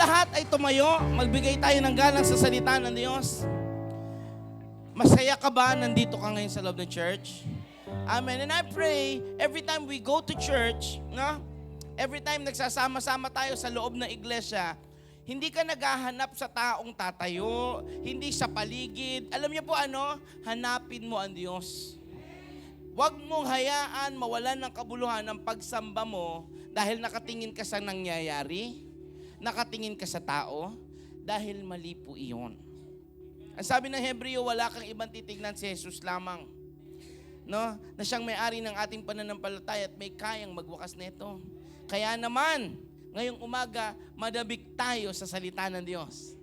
lahat ay tumayo, magbigay tayo ng galang sa salita ng Diyos. Masaya ka ba nandito ka ngayon sa loob ng church? Amen. And I pray, every time we go to church, no? Every time nagsasama-sama tayo sa loob ng iglesia, hindi ka naghahanap sa taong tatayo, hindi sa paligid. Alam niyo po ano? Hanapin mo ang Diyos. Huwag mong hayaan mawalan ng kabuluhan ang pagsamba mo dahil nakatingin ka sa nangyayari, nakatingin ka sa tao, dahil mali po iyon. Ang sabi ng Hebreo, wala kang ibang titignan si Jesus lamang. No? Na siyang may-ari ng ating pananampalataya at may kayang magwakas nito. Kaya naman, ngayong umaga, madabik tayo sa salita ng Diyos.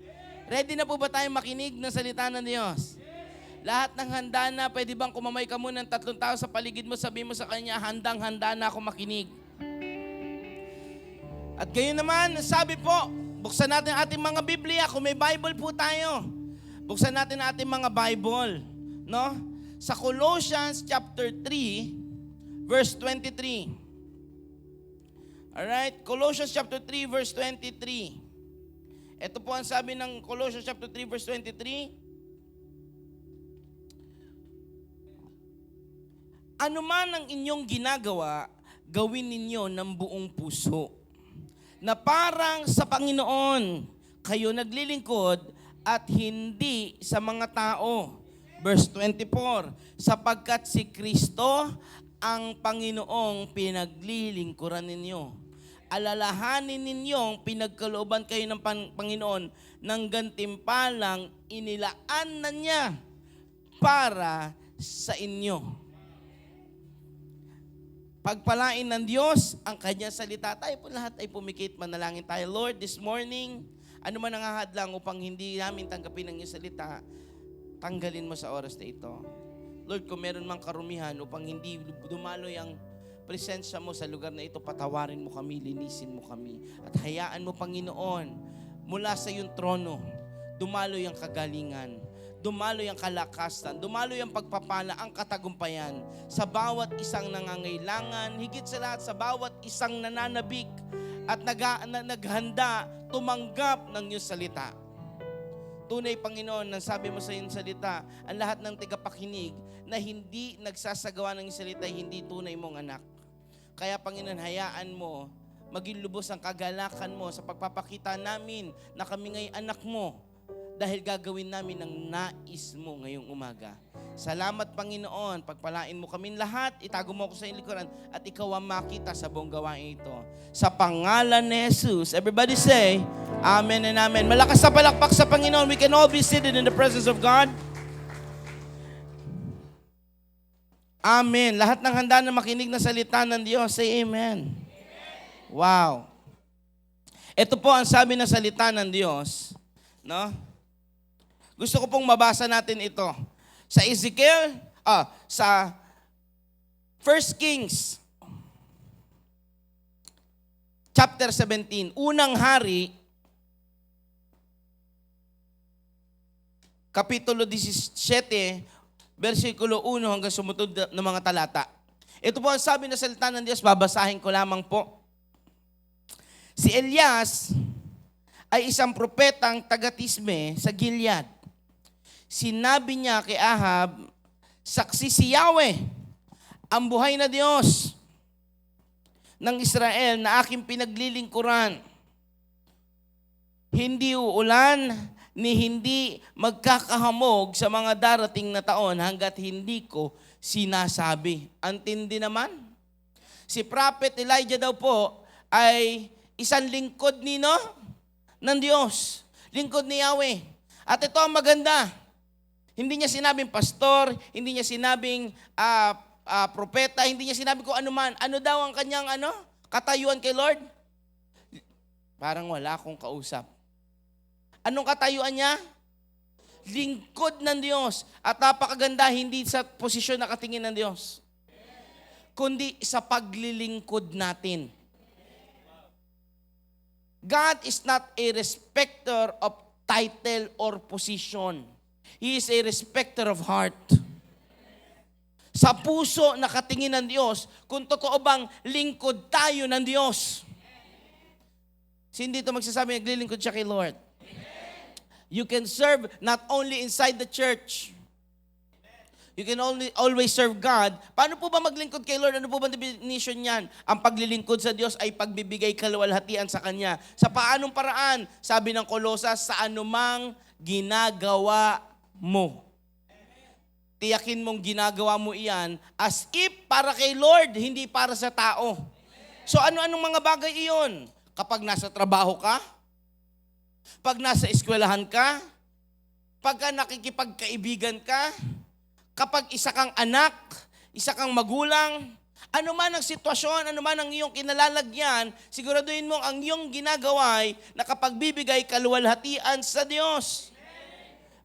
Ready na po ba tayo makinig ng salita ng Diyos? Lahat ng handa na, pwede bang kumamay ka muna ng 3 tao sa paligid mo, sabihin mo sa kanya, handang-handa na ako makinig. At gayon naman, sabi po, buksan natin ating mga Biblia, kung may Bible po tayo. Buksan natin ating mga Bible, no? Sa Colossians chapter 3, verse 23. Alright, Colossians chapter 3, verse 23. Ito po ang sabi ng Colossians chapter 3, verse 23. Ano man ang inyong ginagawa, gawin ninyo ng buong puso, na parang sa Panginoon kayo naglilingkod at hindi sa mga tao. Verse 24, sapagkat si Kristo ang Panginoong pinaglilingkuran ninyo. Alalahanin ninyong pinagkalooban kayo ng Panginoon ng gantimpalang inilaan na niya para sa inyo. Pagpalain ng Diyos ang kanyang salita. Tayo po lahat ay pumikit, manalangin tayo. Lord, this morning, ano man ang hahadlang upang hindi namin tanggapin ang iyong salita, tanggalin mo sa oras na ito. Lord, kung meron mang karumihan upang hindi dumaloy ang presensya mo sa lugar na ito, patawarin mo kami, linisin mo kami. At hayaan mo, Panginoon, mula sa iyong trono, dumaloy ang kagalingan, dumaloy ang kalakasan, dumaloy ang pagpapala, ang katagumpayan sa bawat isang nangangailangan, higit sa lahat sa bawat isang nananabik at naghanda tumanggap ng iyong salita. Tunay, Panginoon, nang sabi mo sa iyong salita, ang lahat ng tigapakinig na hindi nagsasagawa ng iyong salita, hindi tunay mong anak. Kaya, Panginoon, hayaan mo, maging lubos ang kagalakan mo sa pagpapakita namin na kami ngay anak mo, dahil gagawin namin ang nais mo ngayong umaga. Salamat, Panginoon. Pagpalain mo kami lahat, itago mo ako sa iyong likuran, at ikaw ang makita sa buong gawain ito. Sa pangalan ni Jesus. Everybody say, Amen and Amen. Malakas na palakpak sa Panginoon. We can all be seated in the presence of God. Amen. Lahat ng handa na makinig na salita ng Diyos, say Amen. Wow. Ito po ang sabi ng salita ng Diyos, no? Gusto ko pong mabasa natin ito. Sa Ezekiel, sa 1 Kings, chapter 17, unang hari, kapitulo 17, versikulo 1 hanggang sumunod ng mga talata. Ito po ang sabi na salita ng Diyos, babasahin ko lamang po. Si Elias ay isang propetang taga-Tisbe sa Gilead. Sinabi niya kay Ahab, saksi si Yahweh, ang buhay na Diyos ng Israel na aking pinaglilingkuran. Hindi uulan ni hindi magkakahamog sa mga darating na taon hanggat hindi ko sinasabi. Antindi naman. Si Prophet Elijah daw po ay isang lingkod ng Diyos. Lingkod ni Yahweh. At ito ang maganda. Hindi niya sinabing pastor, hindi niya sinabing propeta, hindi niya sinabi kung ano man. Ano daw ang kanyang katayuan kay Lord? Parang wala akong kausap. Anong katayuan niya? Lingkod ng Diyos. At napakaganda, hindi sa posisyon na katingin ng Diyos, kundi sa paglilingkod natin. God is not a respecter of title or position. He is a respecter of heart. Sa puso nakatingin ng Diyos, kung totoo bang lingkod tayo ng Diyos. Sino dito magsasabi naglilingkod siya kay Lord? You can serve not only inside the church. You can always serve God. Paano po ba maglingkod kay Lord? Ano po ba definition niyan? Ang paglilingkod sa Diyos ay pagbibigay kaluwalhatian sa Kanya. Sa paanong paraan? Sabi ng Kolosas, sa anumang ginagawa mo. Tiyakin mong ginagawa mo iyan as if para kay Lord, hindi para sa tao. So ano-anong mga bagay iyon? Kapag nasa trabaho ka, pag nasa eskwelahan ka, pagka nakikipagkaibigan ka, kapag isa kang anak, isa kang magulang, ano man ang sitwasyon, ano man ang iyong kinalalagyan, siguraduhin mo ang iyong ginagawa ay nakapagbibigay kaluwalhatian sa Diyos.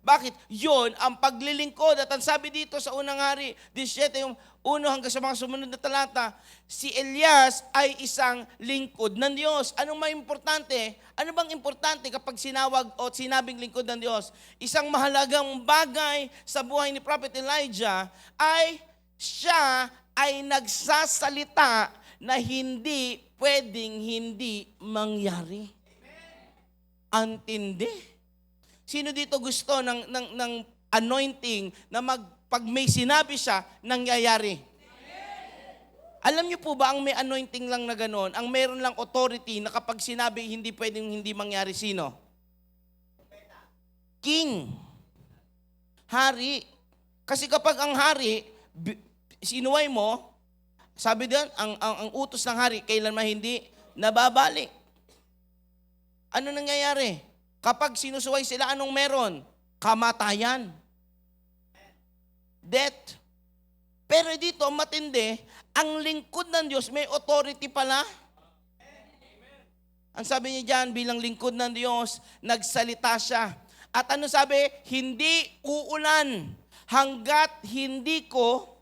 Bakit? Yun ang paglilingkod. At ang sabi dito sa unang hari, 17, yung 1 hanggang sa mga sumunod na talata, si Elias ay isang lingkod ng Diyos. Anong may importante? Ano bang importante kapag sinawag o sinabing lingkod ng Diyos? Isang mahalagang bagay sa buhay ni Prophet Elijah ay siya ay nagsasalita na hindi pwedeng hindi mangyari. Antindi. Sino dito gusto ng anointing na pag may sinabi siya, nangyayari? Alam niyo po ba ang may anointing lang na gano'n, ang meron lang authority na kapag sinabi hindi pwedeng hindi mangyari, sino? King. Hari. Kasi kapag ang hari, sinuway mo, sabi doon, ang utos ng hari, kailanman hindi nababalik. Ano nangyayari? Kapag sinusuway sila, anong meron? Kamatayan. Death. Pero dito, matindi, ang lingkod ng Diyos, may authority pala. Ang sabi niya dyan, bilang lingkod ng Diyos, nagsalita siya. At ano sabi? Hindi uulan hanggat hindi ko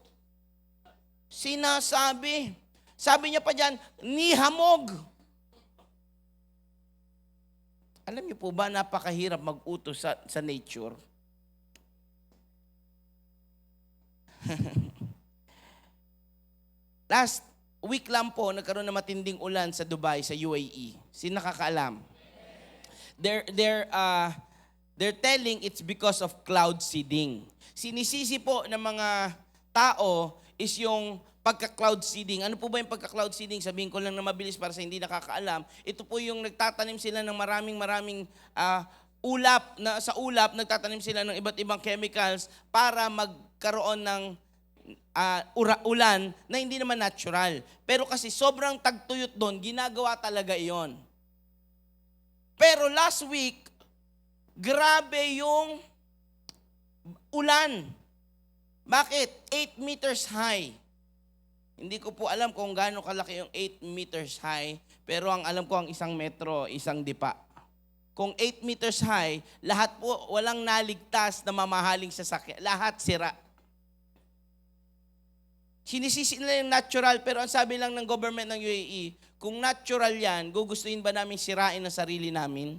sinasabi. Sabi niya pa dyan, ni hamog. Alam niyo po ba, napakahirap mag-utos sa nature? Last week lang po, nagkaroon ng matinding ulan sa Dubai, sa UAE. Sino nakakaalam? They're telling it's because of cloud seeding. Sinisisi po ng mga tao is yung pagka-cloud seeding. Ano po ba yung pagka-cloud seeding? Sabihin ko lang na mabilis para sa hindi nakakaalam. Ito po yung nagtatanim sila ng maraming ulap. Sa ulap, nagtatanim sila ng iba't ibang chemicals para magkaroon ng ulan na hindi naman natural. Pero kasi sobrang tagtuyot doon, ginagawa talaga iyon. Pero last week, grabe yung ulan. Bakit? 8 meters high. Hindi ko po alam kung gaano kalaki yung 8 meters high, pero ang alam ko ang 1 metro, isang dipa. Kung 8 meters high, lahat po, walang naligtas na mamahaling sasakyan. Lahat sira. Sinisisi nila yung natural, pero ang sabi lang ng government ng UAE, kung natural yan, gugustuhin ba namin sirain ang sarili namin?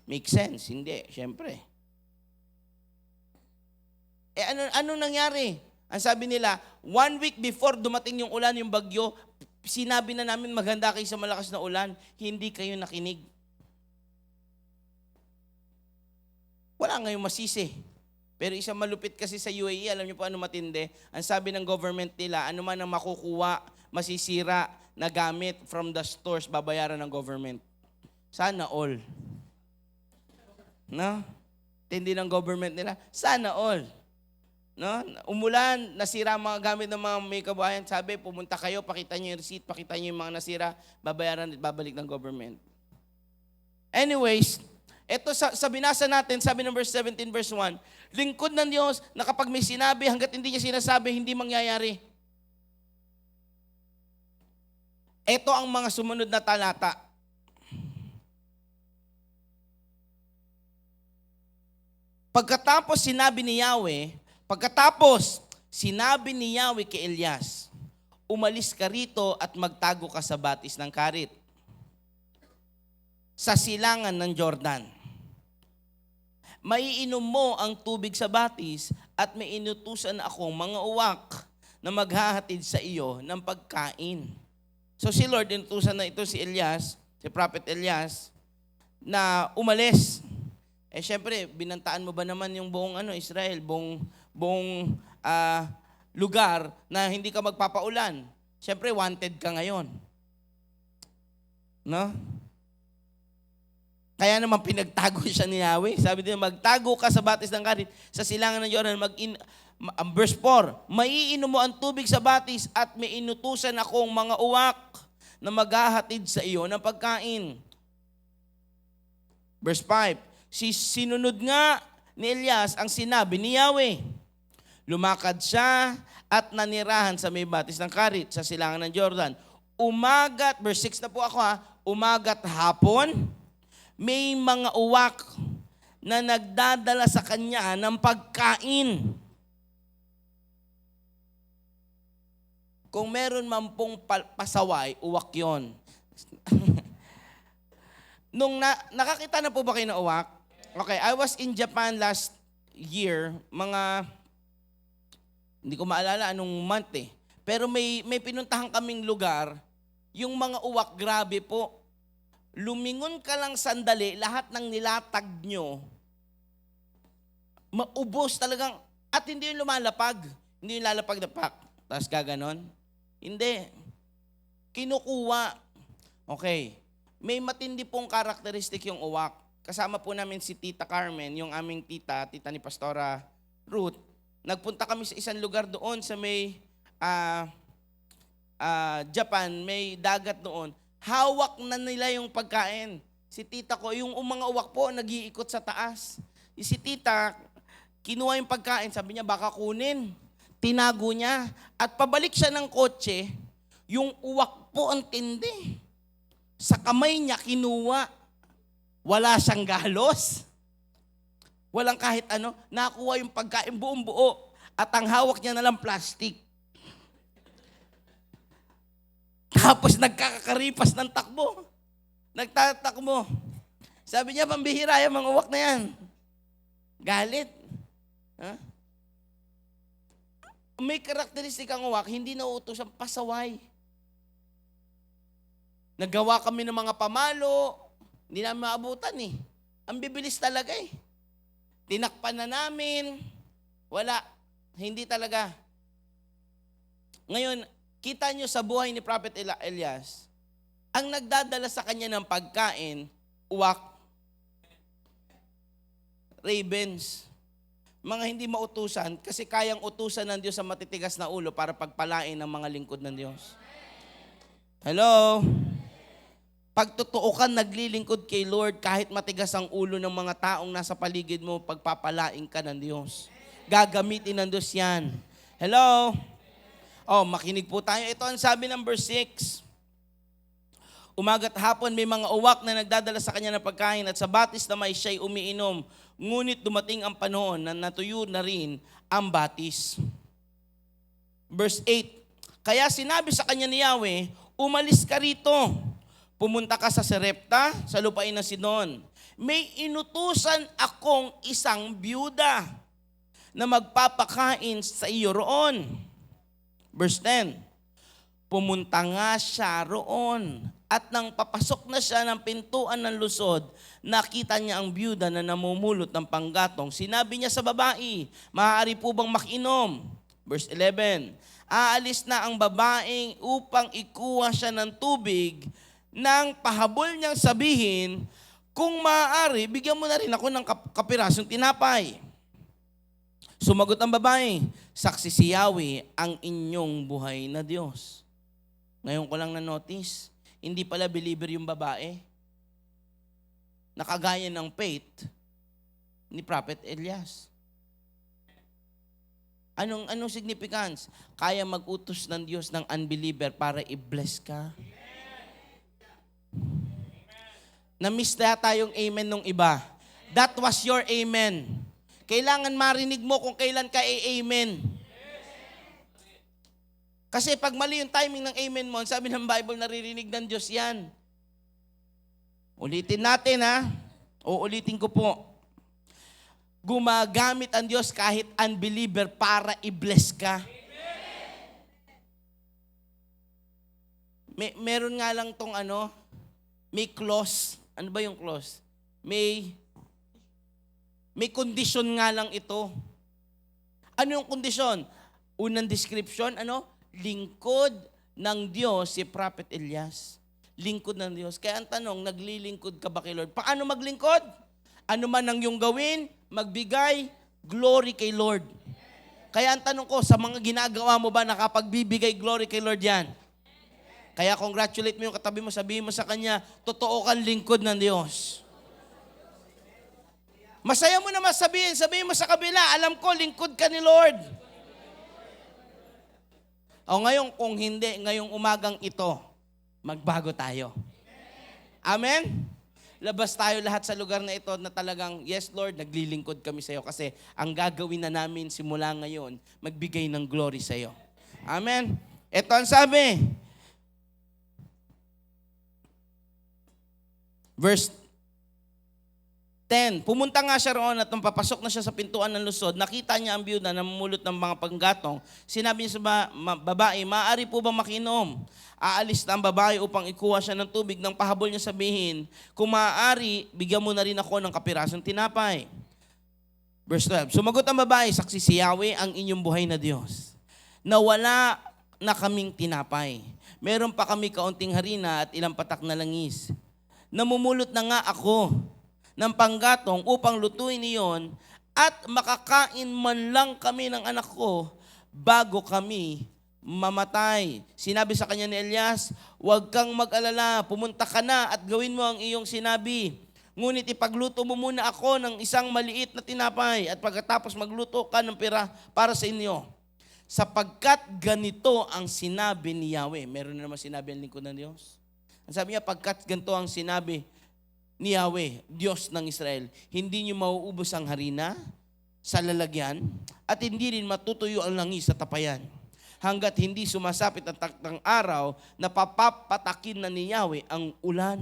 Make sense? Hindi, syempre. Ano nangyari? Ang sabi nila, 1 week before dumating yung ulan, yung bagyo, sinabi na namin maganda kayo sa malakas na ulan, hindi kayo nakinig. Wala ngayong masisi. Pero isang malupit kasi sa UAE, alam niyo po ano matindi? Ang sabi ng government nila, ano man ang makukuha, masisira na gamit from the stores, babayaran ng government. Sana all. No? Tindi ng government nila, sana all. No? Umulan, nasira ang mga gamit ng mga may kabayan. Sabi, pumunta kayo, pakita niyo yung receipt, pakita niyo yung mga nasira, babayaran at babalik ng government. Anyways, ito sa binasa natin, sabi ng verse 17, verse 1, lingkod ng Diyos na kapag may sinabi, hanggat hindi niya sinasabi, hindi mangyayari. Ito ang mga sumunod na talata. Pagkatapos sinabi ni Yahweh kay Elias, umalis ka rito at magtago ka sa batis ng karit, sa silangan ng Jordan. Maiinom mo ang tubig sa batis at may inutusan akong mga uwak na maghahatid sa iyo ng pagkain. So si Lord, inutusan na ito si Elias si Prophet Elias, na umalis. Syempre, binantaan mo ba naman yung buong Israel, buong lugar na hindi ka magpapaulan. Syempre, wanted ka ngayon. No? Kaya naman pinagtago siya ni Yahweh. Sabi din, magtago ka sa batis ng Karit, sa silangan ng Jordan, verse 4, maiinom mo ang tubig sa batis at may inutusan akong mga uwak na maghahatid sa iyo ng pagkain. Verse 5, sinunod nga ni Elias ang sinabi ni Yahweh. Lumakad siya at nanirahan sa may batis ng Karit, sa silangan ng Jordan. Umagat, verse 6 na po ako umagat hapon, may mga uwak na nagdadala sa kanya ng pagkain. Kung meron man pong pasaway, uwak yon. Nung nakakita na po ba kayo ng uwak? Okay, I was in Japan last year, hindi ko maalala anong month Pero may pinuntahan kaming lugar, yung mga uwak, grabe po. Lumingon ka lang sandali, lahat ng nilatag nyo, maubos talagang, at hindi yung lumalapag. Hindi yung lalapag na pak, tapos gaganon. Hindi. Kinukuha. Okay. May matindi pong karakteristik yung uwak. Kasama po namin si Tita Carmen, yung aming tita ni Pastora Ruth. Nagpunta kami sa isang lugar doon sa may Japan, may dagat doon. Hawak na nila yung pagkain. Si tita ko, yung mga uwak po, nag-iikot sa taas. Si tita, kinuha yung pagkain, sabi niya, baka kunin. Tinago niya. At pabalik siya ng kotse, yung uwak po ang tindi. Sa kamay niya, kinuha. Wala siyang galos. Walang kahit ano. Nakuha yung pagkain buong buo. At ang hawak niya na lang plastic. Tapos nagkakaripas ng takbo. Nagtatakbo. Sabi niya, pambihira yung mga uwak na yan. Galit. May karakteristik ang uwak, hindi nauutos ang pasaway. Nagawa kami ng mga pamalo, hindi namin maabutan Ang bibilis talaga Tinakpan na namin, wala, hindi talaga. Ngayon, kita nyo sa buhay ni Prophet Elias, ang nagdadala sa kanya ng pagkain, uwak, ravens, mga hindi mautusan kasi kayang utusan ng Diyos sa matitigas na ulo para pagpalain ng mga lingkod ng Diyos. Hello? Pagtotoo ka naglilingkod kay Lord, kahit matigas ang ulo ng mga taong nasa paligid mo, pagpapalain ka ng Diyos. Gagamitin ng Diyos yan. Hello? Makinig po tayo. Ito ang sabi ng verse 6. Umaga't hapon may mga uwak na nagdadala sa kanya ng pagkain at sa batis na may siya'y umiinom. Ngunit dumating ang panahon na natuyo na rin ang batis. Verse 8. Kaya sinabi sa kanya ni Yahweh, umalis ka rito. Pumunta ka sa Sarepta, sa lupain ng Sidon. May inutusan akong isang byuda na magpapakain sa iyo roon. Verse 10. Pumunta nga siya roon. At nang papasok na siya ng pintuan ng lusod, nakita niya ang byuda na namumulot ng panggatong. Sinabi niya sa babae, maaari po bang makinom? Verse 11, aalis na ang babaeng upang ikuha siya ng tubig, nang pahabol niyang sabihin, kung maaari, bigyan mo na rin ako ng kapirasong tinapay. Sumagot ang babae, saksi si Yahweh ang inyong buhay na Diyos. Ngayon ko lang na-notice, hindi pala believer yung babae. Nakagaya ng faith ni Prophet Elias. Anong significance? Kaya mag-utos ng Diyos ng unbeliever para i-bless ka. Na-miss na tayong amen nung iba. That was your amen. Kailangan marinig mo kung kailan ka amen. Kasi pag mali yung timing ng amen mo, sabi ng Bible, naririnig ng Diyos yan. Ulitin natin Uulitin ko po. Gumagamit ang Diyos kahit unbeliever para i-bless ka. Meron nga lang tong may clause. Ano ba yung clause? May condition nga lang ito. Ano yung kondisyon? Unang description, lingkod ng Diyos si Prophet Elias. Lingkod ng Diyos. Kaya ang tanong, naglilingkod ka ba kay Lord? Paano maglingkod? Ano man ang iyong gawin, magbigay glory kay Lord. Kaya ang tanong ko, sa mga ginagawa mo ba nakapagbibigay glory kay Lord yan? Kaya congratulate mo yung katabi mo, sabihin mo sa kanya, totoo kang lingkod ng Diyos. Masaya mo naman sabihin mo sa kabila, alam ko, lingkod ka ni Lord. O ngayon, kung hindi, ngayong umagang ito, magbago tayo. Amen? Labas tayo lahat sa lugar na ito na talagang, yes Lord, naglilingkod kami sa iyo kasi ang gagawin na namin simula ngayon, magbigay ng glory sa iyo. Amen? Ito ang sabi. Verse 10, pumunta nga siya roon at nung papasok na siya sa pintuan ng lusod, nakita niya ang byuda na mamulot ng mga panggatong. Sinabi niya sa babae, maaari po ba makinom? Aalis na ang babae upang ikuha siya ng tubig. Nang pahabol niya sabihin, kung maaari, bigyan mo na rin ako ng kapirasong tinapay. Verse 12, sumagot ang babae, saksi si Yahweh ang inyong buhay na Diyos. Nawala na kaming tinapay. Meron pa kami kaunting harina at ilang patak na langis. Namumulot na nga ako ng panggatong upang lutuin niyon at makakain man lang kami ng anak ko bago kami mamatay. Sinabi sa kanya ni Elias, huwag kang mag-alala, pumunta ka na at gawin mo ang iyong sinabi. Ngunit ipagluto mo muna ako ng isang maliit na tinapay at pagkatapos magluto ka ng pera para sa inyo. Sapagkat ganito ang sinabi ni Yahweh. Meron na naman sinabi ang lingkod ng Diyos. Ang sabi niya, pagkat ganito ang sinabi ni Yahweh, Diyos ng Israel, hindi niyo mauubos ang harina sa lalagyan at hindi rin matutuyo ang langis sa tapayan. Hanggat hindi sumasapit ang takdang araw na papapatakin na ni Yahweh ang ulan.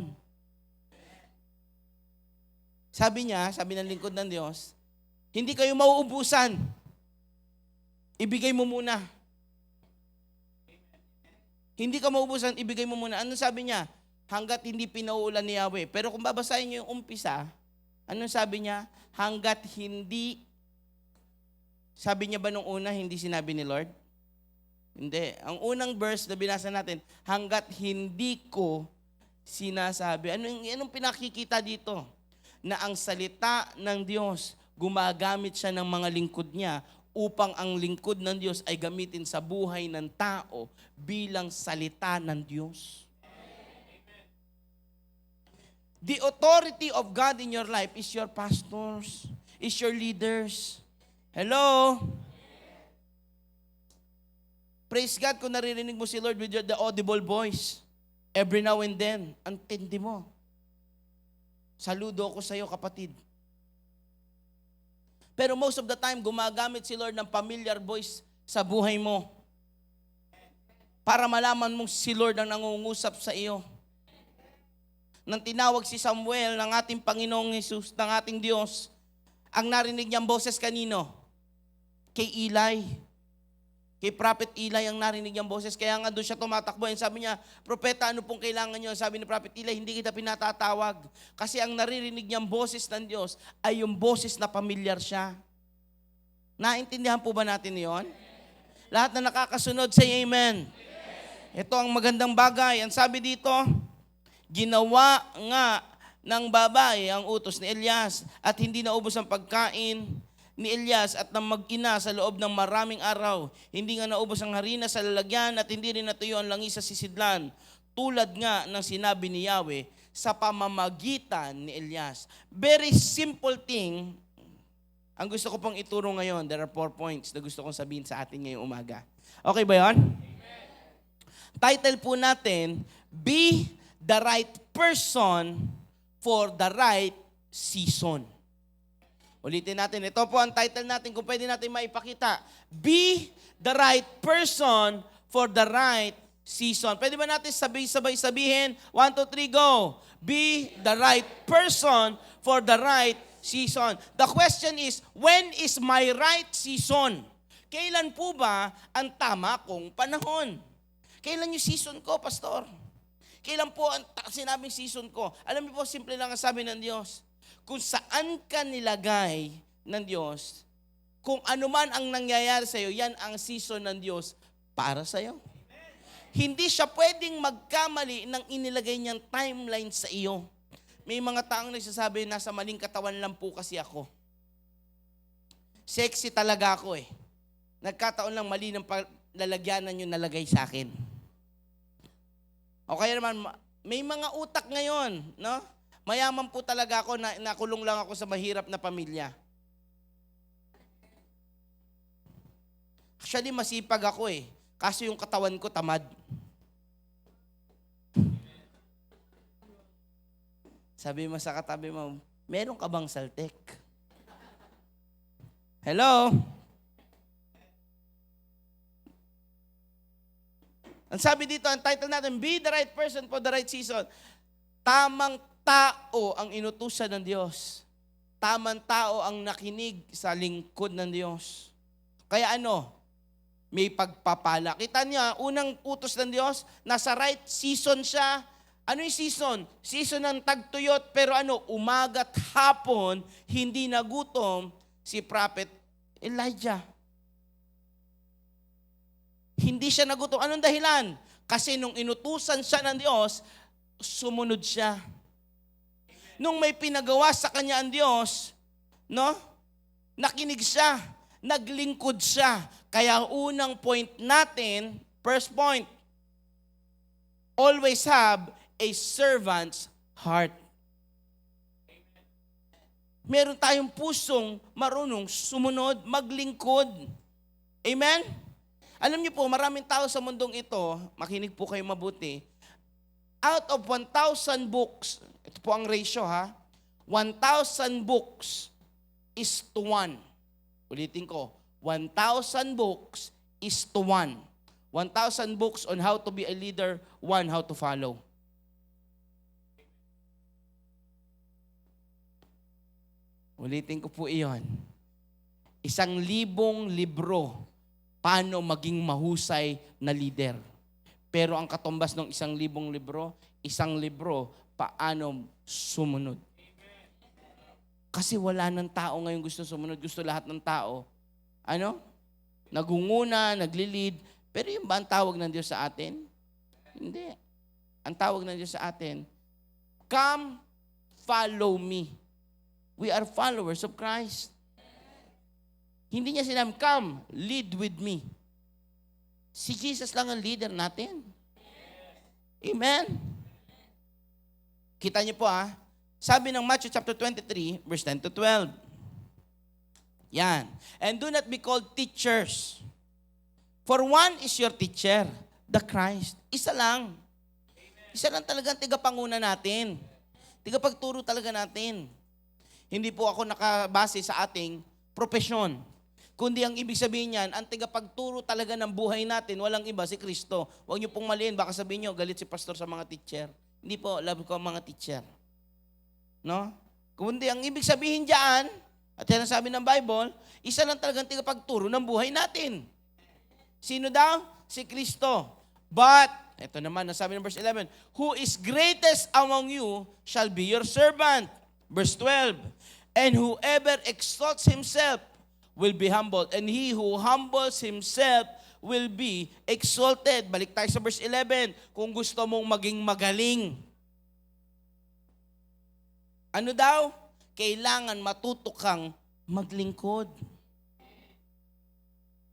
Sabi niya, sabi ng lingkod ng Diyos, hindi kayo mauubusan. Ibigay mo muna. Hindi ka mauubusan, ibigay mo muna. Ano sabi niya? Hanggat hindi pinauulan ni Yahweh. Pero kung babasahin niyo yung umpisa, anong sabi niya? Hanggat hindi, sabi niya ba nung una, hindi sinabi ni Lord? Hindi. Ang unang verse na binasa natin, hanggat hindi ko sinasabi. Anong pinakikita dito? Na ang salita ng Diyos, gumagamit siya ng mga lingkod niya upang ang lingkod ng Diyos ay gamitin sa buhay ng tao bilang salita ng Diyos. The authority of God in your life is your pastors, is your leaders. Hello? Praise God kung naririnig mo si Lord with the audible voice. Every now and then, antindi mo. Saludo ako sa iyo, kapatid. Pero most of the time, gumagamit si Lord ng familiar voice sa buhay mo para malaman mong si Lord ang nangungusap sa iyo. Nang tinawag si Samuel ng ating Panginoong Jesus, ng ating Diyos, ang narinig niyang boses kanino? Kay Eli. Kay Prophet Eli ang narinig niyang boses. Kaya nga doon siya tumatakbo. Sabi niya, propeta, ano pong kailangan niyo? Sabi ni Prophet Eli, hindi kita pinatatawag. Kasi ang naririnig niyang boses ng Diyos ay yung boses na pamilyar siya. Naintindihan po ba natin yon? Lahat na nakakasunod, say amen. Ito ang magandang bagay. Ang sabi dito, ginawa nga ng babae ang utos ni Elias at hindi naubos ang pagkain ni Elias at ng mag-ina sa loob ng maraming araw. Hindi nga naubos ang harina sa lalagyan at hindi rin natuyo ang langis sa sisidlan. Tulad nga ng sinabi ni Yahweh sa pamamagitan ni Elias. Very simple thing. Ang gusto ko pong ituro ngayon, there are 4 points na gusto kong sabihin sa atin ngayong umaga. Okay ba yun? Title po natin, Be the right person for the right season. Ulitin natin. Ito po ang title natin kung pwede natin maipakita. Be the right person for the right season. Pwede ba natin sabay-sabay sabihin? 1, 2, 3, go. Be the right person for the right season. The question is, when is my right season? Kailan po ba ang tama kong panahon? Kailan yung season ko, pastor? kailan po ang sinabing season ko? Alam niyo po, simple lang ang sabi ng Diyos. Kung saan ka nilagay ng Diyos, kung ano man ang nangyayari sa iyo, yan ang season ng Diyos para sa iyo. Hindi siya pwedeng magkamali ng inilagay niyang timeline sa iyo. May mga taong nagsasabi, nasa maling katawan lang po kasi ako. Sexy talaga ako eh. Nagkataon lang mali ng lalagyanan yung nalagay sa akin. O kaya naman, may mga utak ngayon, no? Mayaman po talaga ako, nakulong lang ako sa mahirap na pamilya. Actually, masipag ako eh. Kaso yung katawan ko tamad. Sabi mo sa katabi mo, meron ka bang saltek? Hello? Ang sabi dito, ang title natin, Be the right person for the right season. Tamang tao ang inutusan ng Diyos. Tamang tao ang nakinig sa lingkod ng Diyos. Kaya may pagpapala. Kita niya, unang utos ng Diyos, nasa right season siya. Ano yung season? Season ng tagtuyot, pero umaga't hapon, hindi nagutom si Prophet Elijah. Hindi siya nagutom. Anong dahilan? Kasi nung inutusan siya ng Diyos, sumunod siya. Nung may pinagawa sa kanya ang Diyos, nakinig siya, naglingkod siya. Kaya unang point natin, first point, always have a servant's heart. Meron tayong pusong marunong sumunod, maglingkod. Amen? Alam niyo po, maraming tao sa mundong ito, makinig po kayo mabuti, out of 1,000 books, ito po ang ratio 1,000 books is to 1. Ulitin ko, 1,000 books is to 1. 1,000 books on how to be a leader, 1 how to follow. Ulitin ko po iyon. 1,000 libro, paano maging mahusay na leader. Pero ang katumbas ng 1,000 libro, 1 libro, paano sumunod. Kasi wala ng tao ngayon gusto sumunod. Gusto lahat ng tao, nagunguna, naglilid. Pero yung ba ang tawag ng Diyos sa atin? Hindi. Ang tawag ng Diyos sa atin, come, follow me. We are followers of Christ. Hindi niya sinabi, come, lead with me. Si Jesus lang ang leader natin. Amen? Kita niyo po sabi ng Matthew chapter 23, verse 10 to 12. Yan. And do not be called teachers. For one is your teacher, the Christ. Isa lang. Isa lang talagang tigapanguna natin. Tigapagturo talaga natin. Hindi po ako nakabase sa ating propesyon. Kundi ang ibig sabihin niyan, ang tigapagturo talaga ng buhay natin, walang iba, si Kristo. Huwag niyo pong maliin, baka sabihin niyo, galit si pastor sa mga teacher. Hindi po, love ko ang mga teacher. Kundi ang ibig sabihin diyan, at yan ang sabi ng Bible, isa lang talagang tigapagturo ng buhay natin. Sino daw? Si Kristo. But, ito naman, nasabi ng verse 11, who is greatest among you shall be your servant. Verse 12, and whoever exalts himself will be humbled, and he who humbles himself will be exalted. Balik tayo sa verse 11, kung gusto mong maging magaling. Ano daw? Kailangan matuto kang maglingkod.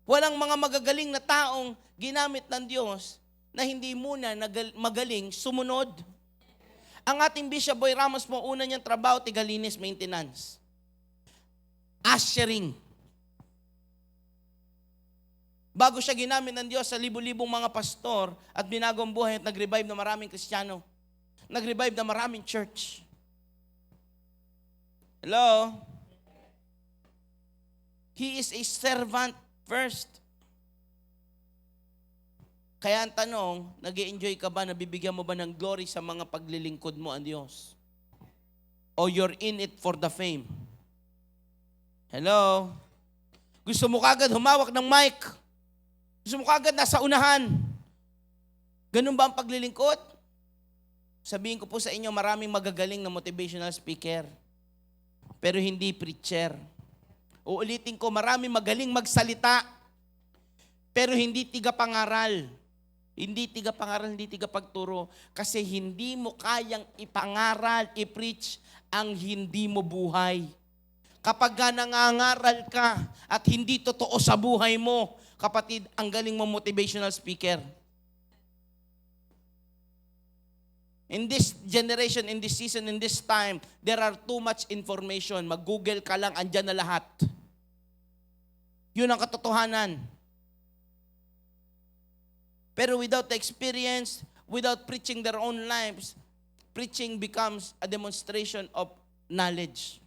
Walang mga magagaling na taong ginamit ng Diyos na hindi muna magaling sumunod. Ang ating Bishop Boy Ramos po, una niyang trabaho, tigalinis, maintenance. Ushering. Bago siya ginamit ng Diyos sa libu-libong mga pastor at binagong buhay at nag-revive na maraming Kristiyano. Nag-revive na maraming church. Hello? He is a servant first. Kaya ang tanong, nag-i-enjoy ka ba, nabibigyan mo ba ng glory sa mga paglilingkod mo ang Diyos? O you're in it for the fame? Hello? Gusto mo kagad humawak ng mic? Gusto mo kagad nasa unahan? Ganun ba ang paglilingkod? sabihin ko po sa inyo, maraming magagaling na motivational speaker, pero hindi preacher. Uulitin ko, maraming magaling magsalita, pero hindi tigapangaral. Hindi tigapangaral, hindi tigapagturo. Kasi hindi mo kayang ipangaral, i-preach ang hindi mo buhay. Kapag nangangaral ka at hindi totoo sa buhay mo, kapatid, ang galing mo motivational speaker. In this generation, in this season, in this time, there are too much information. Mag-google ka lang, andyan na lahat. Yun ang katotohanan. Pero without the experience, without preaching their own lives, preaching becomes a demonstration of knowledge.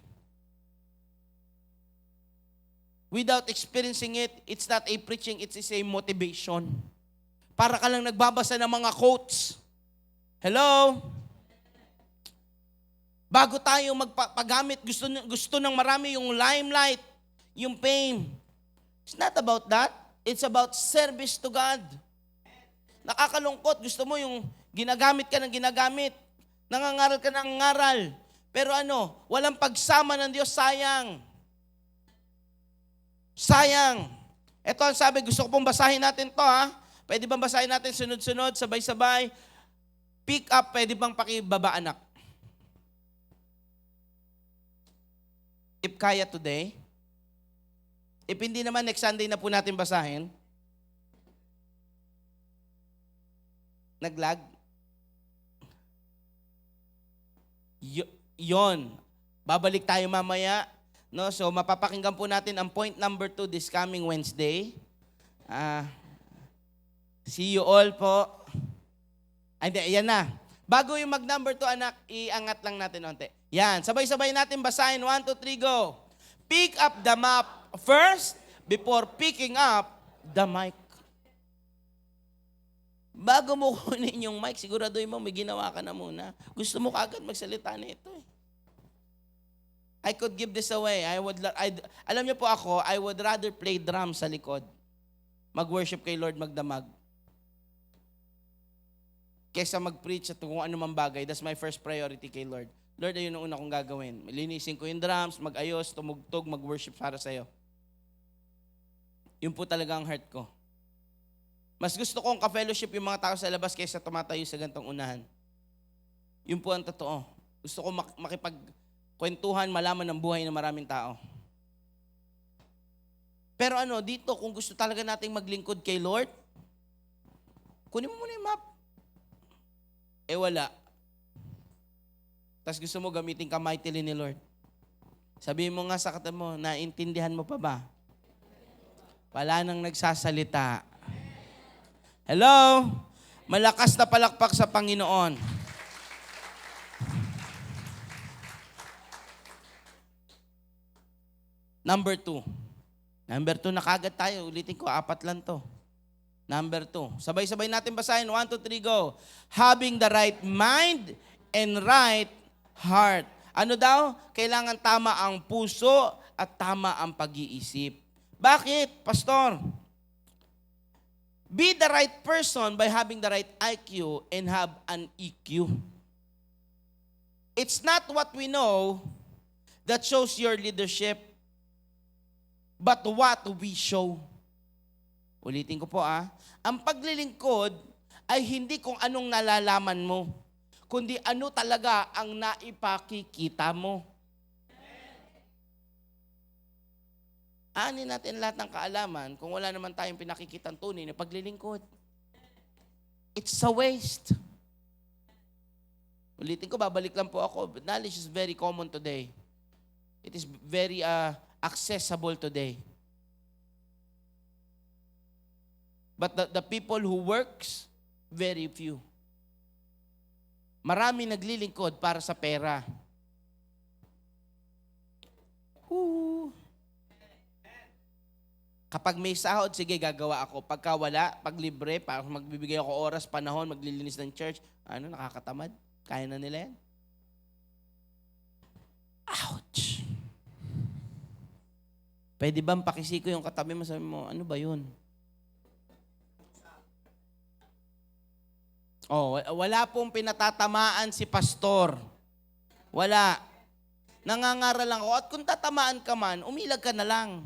Without experiencing it, it's not a preaching, it's a motivation. Para ka lang nagbabasa ng mga quotes. Hello? Bago tayo magpagamit, gusto ng marami yung limelight, yung fame. It's not about that. It's about service to God. Nakakalungkot, gusto mo yung ginagamit ka ng ginagamit, nangangaral ka ng ngaral, pero walang pagsama ng Diyos, sayang. Sayang. Ito ang sabi, gusto ko pong basahin natin to ha. Pwede bang basahin natin sunod-sunod, sabay-sabay? Pick up, pwede bang pakibaba anak? If kaya today, if hindi naman next Sunday na po natin basahin, naglag? Yon. Babalik tayo mamaya. No? So, mapapakinggan po natin ang point number 2 this coming Wednesday. See you all po. Ay, yan na. Bago yung mag-number 2, anak, iangat lang natin onte. Yan. Sabay-sabay natin basahin. 1, 2, 3, go. Pick up the map first before picking up the mic. Bago mo kunin yung mic, siguraduhin mo may ginawa ka na muna. Gusto mo kaagad magsalita na ito eh. I could give this away. Alam niyo po ako, I would rather play drum sa likod. Mag-worship kay Lord, magdamag. Kesa mag-preach at kung ano mang bagay. That's my first priority kay Lord. Lord, ayun ang una kong gagawin. Linisin ko yung drums, mag-ayos, tumugtog, mag-worship para sa'yo. Yun po talaga ang heart ko. Mas gusto kong ka-fellowship yung mga tao sa labas kaysa tumatayo sa gantong unahan. Yun po ang totoo. Gusto ko makipagkwentuhan, malaman ng buhay ng maraming tao. Pero dito, kung gusto talaga nating maglingkod kay Lord, kunin mo muna yung map. Wala. Tapos gusto mo gamitin ka mightily ni Lord. Sabihin mo nga sa katabi mo, naintindihan mo pa ba? Wala nang nagsasalita. Hello? Malakas na palakpak sa Panginoon. Number 2. Number 2 na kagad tayo. Ulitin ko, 4 lang to. Number 2. Sabay-sabay natin basahin. 1, 2, 3, go. Having the right mind and right heart. Ano daw? Kailangan tama ang puso at tama ang pag-iisip. Bakit, Pastor? Be the right person by having the right IQ and have an EQ. It's not what we know that shows your leadership, but what we show. Ulitin ko po Ang paglilingkod ay hindi kung anong nalalaman mo, kundi ano talaga ang naipakikita mo. Anin natin lahat ng kaalaman kung wala naman tayong pinakikitang tunay na paglilingkod. It's a waste. Ulitin ko, babalik lang po ako. Knowledge is very common today. It is very accessible today. But the people who works, very few. Marami naglilingkod para sa pera. Kapag may sahod, sige, gagawa ako. Pagka wala, pag libre, pag magbibigay ako oras, panahon, maglilinis ng church, nakakatamad. Kaya na nila yan. Ouch! Pwede bang pakisiko yung katabi mo, sabi mo, ano ba yun? Oh, wala pong pinatatamaan si pastor. Wala. Nangangaral lang ako. At kung tatamaan ka man, umilag ka na lang.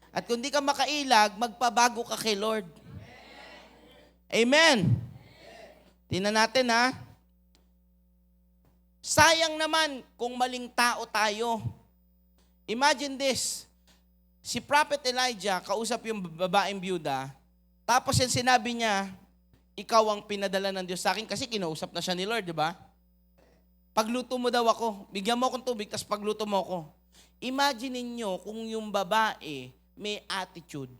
At kung di ka makailag, magpabago ka kay Lord. Amen. Tingnan natin ha. Sayang naman kung maling tao tayo. Imagine this. Si Prophet Elijah, kausap yung babaeng byuda, tapos yung sinabi niya, ikaw ang pinadala ng Diyos sa akin kasi kinausap na siya ni Lord, di ba? Pagluto mo daw ako, bigyan mo akong tubig, tapos pagluto mo ako. Imagine niyo kung yung babae may attitude.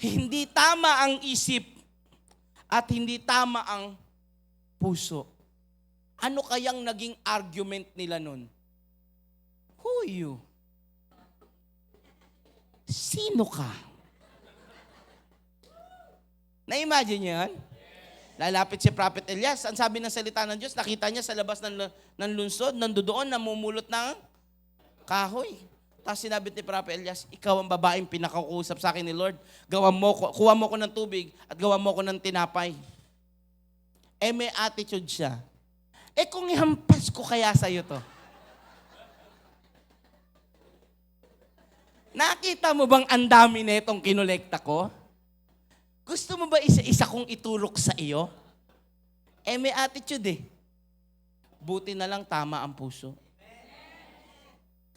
Hindi tama ang isip at hindi tama ang puso. Ano kayang naging argument nila nun? Who are you? Sino ka? Na-imagine niyo yan? Lalapit si Prophet Elias. Ang sabi ng salita ng Diyos, nakita niya sa labas ng lunsod, nandoon, namumulot ng kahoy. Tapos sinabi ni Prophet Elias, ikaw ang babaeng pinakakusap sa akin ni Lord. Kuha mo ko ng tubig at gawa mo ko ng tinapay. May attitude siya. Kung ihampas ko kaya sa'yo to? Nakita mo bang ang dami na itong kinolekta ko? Gusto mo ba isa-isa kong iturok sa iyo? May attitude Buti na lang tama ang puso.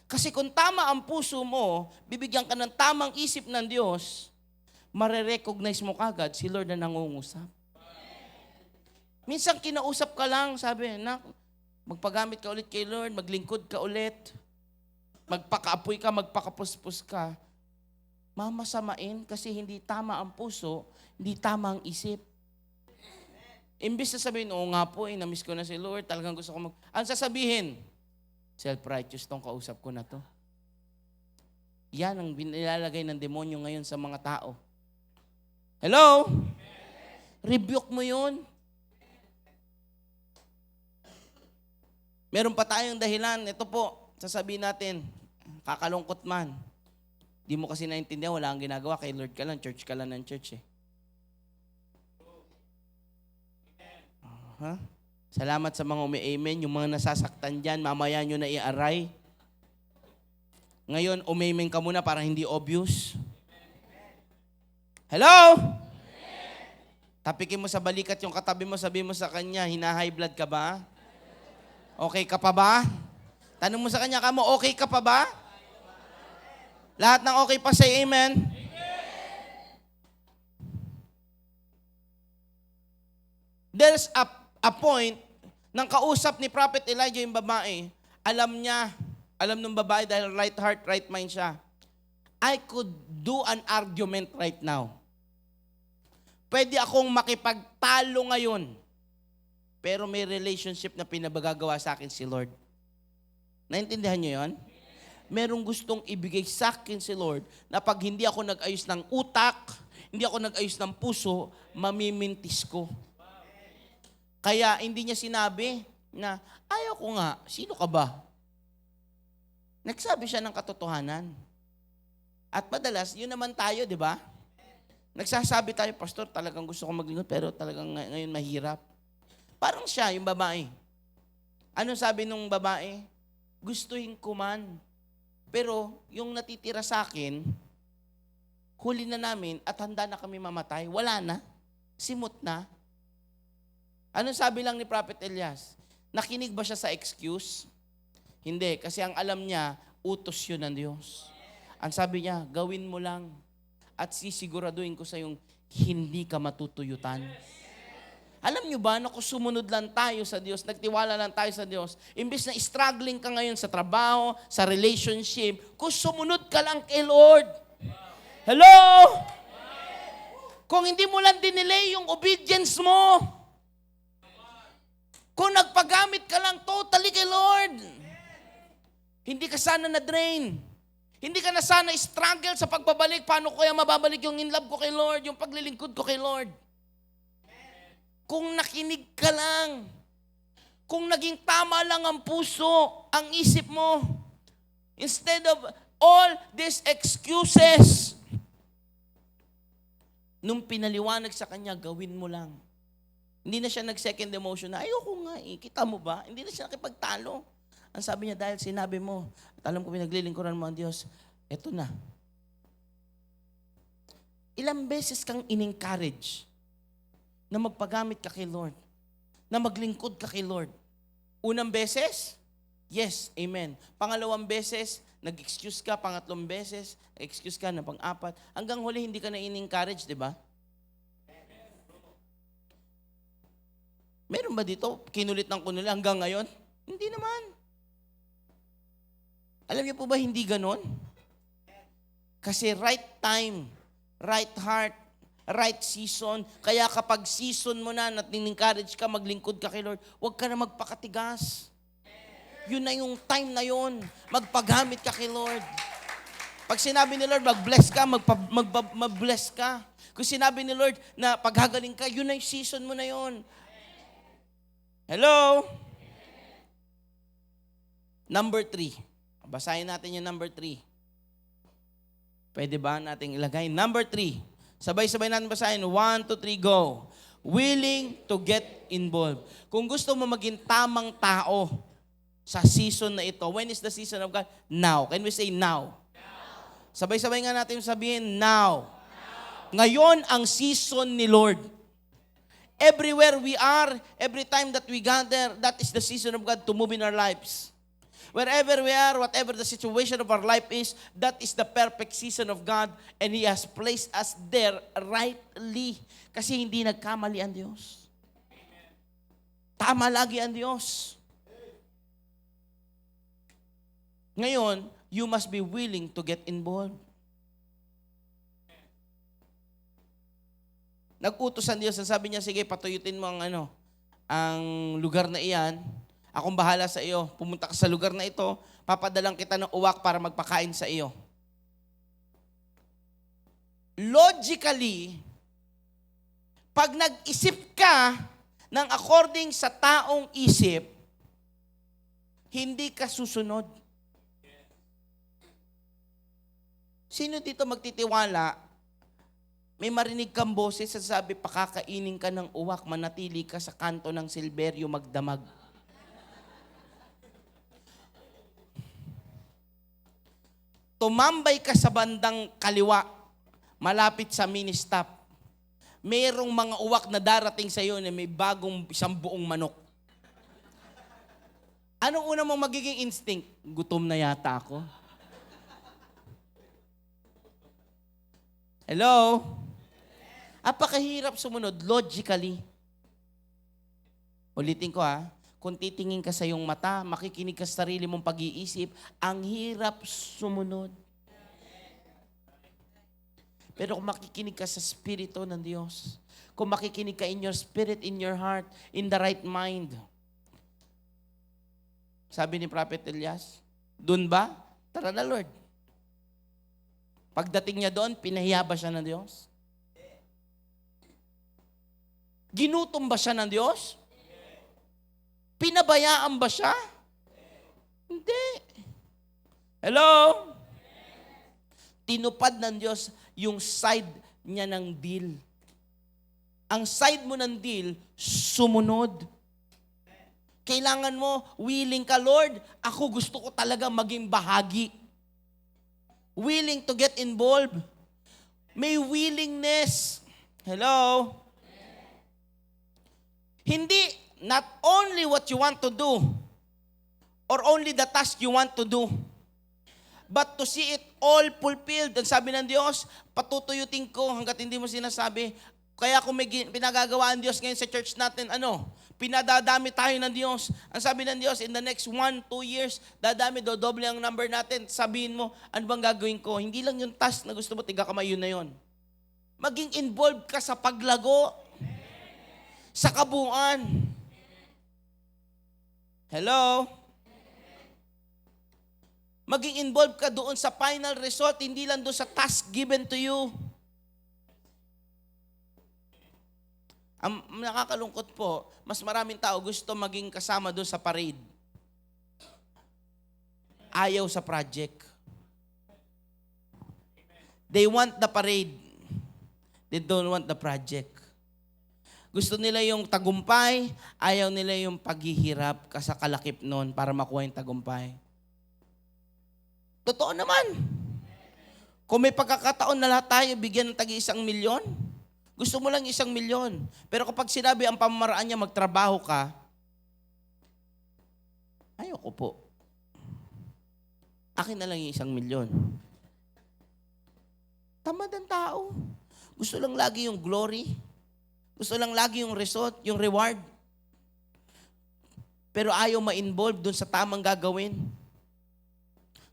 Kasi kung tama ang puso mo, bibigyan ka ng tamang isip ng Diyos, marirecognize mo kagad si Lord na nangungusap. Minsan kinausap ka lang, sabi, magpagamit ka ulit kay Lord, maglingkod ka ulit, magpakaapoy ka, magpakapuspos ka. Mamasamain kasi hindi tama ang puso, hindi tama ang isip. Imbis na sabihin, oo nga po, namiss ko na si Lord, talagang gusto ko Ang sasabihin, self-righteous tong kausap ko na to. Yan ang nilalagay ng demonyo ngayon sa mga tao. Hello? Rebuke mo yun. Meron pa tayong dahilan. Ito po, sasabihin natin, kakalungkot man. Di mo kasi naintindihan, wala kang ginagawa. Kay Lord ka lang, church ka lang ng church Salamat sa mga umi-amen. Yung mga nasasaktan dyan, mamaya nyo na i-aray. Ngayon, umi-amen ka muna para hindi obvious. Hello? Tapikin mo sa balikat yung katabi mo, sabi mo sa kanya, hina-high blood ka ba? Okay ka pa ba? Tanong mo sa kanya, okay ka pa ba? Lahat ng okay pa, say amen. There's a point nang kausap ni Prophet Elijah yung babae, alam ng babae dahil right heart, right mind siya. I could do an argument right now. Pwede akong makipagtalo ngayon, pero may relationship na pinabagagawa sa akin si Lord. Naintindihan niyo yon? Merong gustong ibigay sa akin si Lord na pag hindi ako nag-ayos ng utak, hindi ako nag-ayos ng puso, mamimintis ko. Kaya hindi niya sinabi na, ayaw ko nga, sino ka ba? Nagsabi siya ng katotohanan. At madalas, yun naman tayo, di ba? Nagsasabi tayo, Pastor, talagang gusto ko maglingkod, pero talagang ngayon mahirap. Parang siya, yung babae. Anong sabi nung babae? Gustuhin ko man. Pero yung natitira sa akin, huli na namin at handa na kami mamatay. Wala na. Simot na. Anong sabi lang ni Prophet Elias? Nakinig ba siya sa excuse? Hindi, kasi ang alam niya, utos yun ng Diyos. Ang sabi niya, gawin mo lang at sisiguraduhin ko sa yung hindi ka matutuyutan. Alam niyo ba na kung sumunod lang tayo sa Diyos, nagtiwala lang tayo sa Diyos, imbis na struggling ka ngayon sa trabaho, sa relationship, kung sumunod ka lang kay Lord. Hello? Kung hindi mo lang dinelay yung obedience mo, kung nagpagamit ka lang totally kay Lord, hindi ka sana na-drain. Hindi ka na sana struggle sa pagbabalik. Paano ko kaya mababalik yung in love ko kay Lord, yung paglilingkod ko kay Lord? Kung nakinig ka lang, kung naging tama lang ang puso, ang isip mo, instead of all these excuses, Nung pinaliwanag sa kanya, gawin mo lang. Hindi na siya nag-second emotion na, ayoko nga kita mo ba? Hindi na siya nakipagtalo. Ang sabi niya, dahil sinabi mo, at alam ko pinaglilingkuran mo ang Diyos, eto na. Ilang beses kang in-encourage na magpagamit ka kay Lord, na maglingkod ka kay Lord. Unang beses, yes, amen. Pangalawang beses, nag-excuse ka. Pangatlong beses, excuse ka na pang-apat. Hanggang huli, hindi ka na in-encourage, di ba? Meron ba dito, kinulit ng kunulit hanggang ngayon? Hindi naman. Alam niyo po ba, hindi ganon? Kasi right time, right heart, right season. Kaya kapag season mo na encourage ka, maglingkod ka kay Lord, huwag ka na magpakatigas. Yun na yung time na yun. Magpagamit ka kay Lord. Pag sinabi ni Lord, mag-bless ka, mag-bless ka. Kung sinabi ni Lord na paghagaling ka, yun na yung season mo na yun. Hello? Number 3. Basahin natin yung number 3. Pwede ba nating ilagay? Number 3. Sabay-sabay natin basahin. 1, 2, 3, go. Willing to get involved. Kung gusto mo maging tamang tao sa season na ito, when is the season of God? Now. Can we say now? Sabay-sabay nga natin sabihin, now. Ngayon ang season ni Lord. Everywhere we are, every time that we gather, that is the season of God to move in our lives. Wherever we are, whatever the situation of our life is, that is the perfect season of God, and He has placed us there rightly. Kasi hindi nagkamali ang Diyos. Tama lagi ang Diyos. Ngayon, you must be willing to get involved. Nag-utos ang Diyos, sabi niya, sige, patuyutin mo ang lugar na iyan. Akong bahala sa iyo. Pumunta ka sa lugar na ito, papadalang kita ng uwak para magpakain sa iyo. Logically, pag nag-isip ka ng according sa taong isip, hindi ka susunod. Sino dito magtitiwala? May marinig kang boses sa sabi, pakakainin ka ng uwak, manatili ka sa kanto ng silberyo magdamag. Tumambay ka sa bandang kaliwa, malapit sa mini-stop. Mayroong mga uwak na darating sa iyo na may bagong isang buong manok. Anong una mong magiging instinct? Gutom na yata ako. Hello? Apakahirap sumunod logically. Ulitin ko kung titingin ka sa iyong mata, makikinig ka sa sarili mong pag-iisip, ang hirap sumunod. Pero kung makikinig ka sa Espiritu ng Diyos, kung makikinig ka in your spirit, in your heart, in the right mind, sabi ni Prophet Elias, dun ba? Tara na, Lord. Pagdating niya doon, pinahiya ba siya ng Diyos? Ginutom ba siya ng Diyos? Pinabayaan ba siya? Hindi. Hello? Tinupad ng Diyos yung side niya ng deal. Ang side mo ng deal, sumunod. Kailangan mo, willing ka, Lord, ako gusto ko talaga maging bahagi. Willing to get involved. May willingness. Hello? Hindi, not only what you want to do, or only the task you want to do, but to see it all fulfilled. Ang sabi ng Diyos, patutuyutin ko hanggat hindi mo sinasabi. Kaya kung may pinagagawa ang Diyos ngayon sa church natin, pinadadami tayo ng Diyos. Ang sabi ng Diyos, in the next 1-2 years, dadami, dodoble ang number natin. Sabihin mo, ano bang gagawin ko? Hindi lang yung task na gusto mo, tiga kamay, yun na yun. Maging involved ka sa paglago, sa kabuuan. Hello? Maging involved ka doon sa final result, hindi lang doon sa task given to you. Ang nakakalungkot po, mas maraming tao gusto maging kasama doon sa parade. Ayaw sa project. They want the parade. They don't want the project. Gusto nila yung tagumpay, ayaw nila yung paghihirap sa kalakip nun para makuha yung tagumpay. Totoo naman. Kung may pagkakataon na lahat tayo bigyan ng tagi 1 milyon, gusto mo lang 1 milyon. Pero kapag sinabi ang pamamaraan niya, magtrabaho ka, ayoko po. Akin na lang yung 1 milyon. Tamad ang tao. Gusto lang lagi yung glory. Gusto lang lagi yung result, yung reward. Pero ayaw ma-involve dun sa tamang gagawin.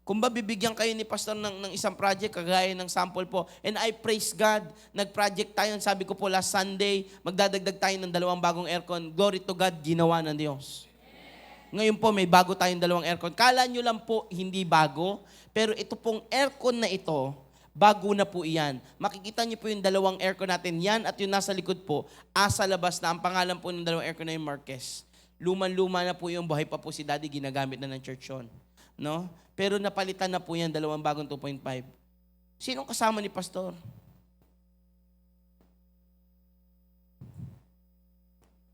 Kung ba bibigyan kayo ni Pastor ng isang project, kagaya ng sample po, and I praise God, nag-project tayo, sabi ko po last Sunday, magdadagdag tayo ng 2 bagong aircon. Glory to God, ginawa ng Diyos. Ngayon po, may bago tayong 2 aircon. Kala nyo lang po, hindi bago, pero ito pong aircon na ito, bago na po iyan. Makikita niyo po yung 2 aircon natin. Yan at yung nasa likod po, asa labas na. Ang pangalan po ng 2 aircon na yung Marquez. Luman-luma na po yung buhay pa po si Daddy, ginagamit na ng church yun. No? Pero napalitan na po yan, 2 bagong 2.5. Sinong kasama ni Pastor?